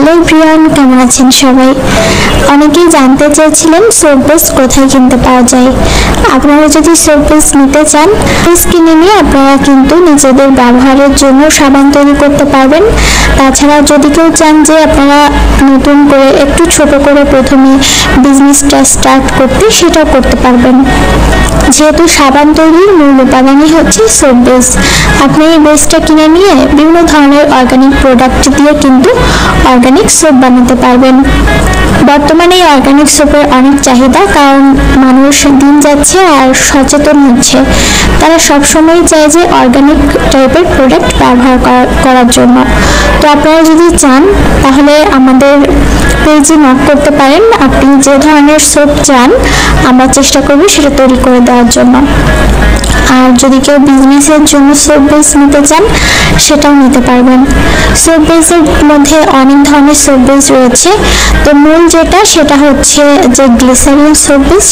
Hello everyone, কেমন আছেন সবাই? অনেকেই জানতে চেয়েছিলেন সোপ বেস কোথায় কিনতে পাওয়া যায়। আপনারা যদি সোপ বেস নিতে চান, বেস কিনে নিয়ে আপনারা কিন্তু নিজেদের ব্যবহারের জন্য সাবান তৈরি করতে পারবেন। তাছাড়া যদি কেউ চান যে আপনারা নতুন করে একটু ছোট করে প্রথমে বিজনেসটা স্টার্ট করতে, সেটাও করতে পারবেন। যেহেতু সাবান তৈরির মূল উপাদানই হচ্ছে সোপ বেস, আপনি এই বেসটা কিনে নিয়ে বিভিন্ন ধরনের অর্গানিক প্রোডাক্ট দিয়ে কিন্তু অর্গানিক সোপ বানাতে পারবেন। বর্তমানে এই অর্গানিক সোপের অনেক চাহিদা, কারণ মানুষ দিন যাচ্ছে আর সচেতন হচ্ছে। তারা সবসময় চায় যে অর্গানিক টাইপের প্রোডাক্ট ব্যবহার করার জন্য। তো আপনারা যদি চান তাহলে আমাদের পেজে নক করতে পারেন। আপনি যে ধরনের সোপ চান আমরা চেষ্টা করব সেটা তৈরি করে দেওয়ার জন্য। আর যদি কেউ বিজনেসের জন্য সোপ বেস নিতে চান সেটাও নিতে পারবেন। সোপ বেসের মধ্যে অনেক ধরনের সোপ বেস রয়েছে। তো মূল যেটা সেটা হচ্ছে যে গ্লিসারিন সোপ বেস,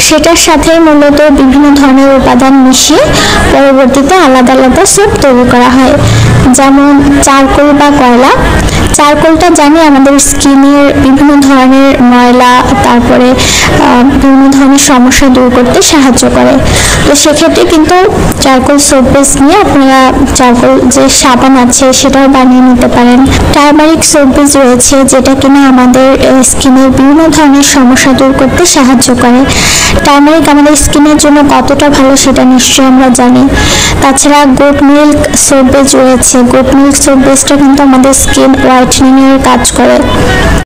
সেটার সাথে মূলত বিভিন্ন ধরনের উপাদান মিশিয়ে পরবর্তীতে আলাদা আলাদা সোপ তৈরি করা হয়। যেমন চারকোল বা কয়লা। চারকোলটা জানি আমাদের স্কিনের বিভিন্ন ধরনের ময়লা, তারপরে বিভিন্ন ধরনের সমস্যা দূর করতে সাহায্য করে। তো সেক্ষেত্রে কিন্তু চারকোল সোপ বেস নিয়ে আপনারা চারকোল যে সাবান আছে সেটাও বানিয়ে নিতে পারেন। টারমারিক সোপ বেস রয়েছে, যেটা কিনা আমাদের স্কিনের বিভিন্ন ধরনের সমস্যা দূর করতে সাহায্য করে। টারমারিক আমাদের স্কিনের জন্য কতটা ভালো সেটা নিশ্চয়ই আমরা জানি। তাছাড়া গোট মিল্ক সোপ বেস রয়েছে। গোট মিল্ক সোপ বেসটা কিন্তু আমাদের স্কিন হোয়াইটনিং এর কাজ করে।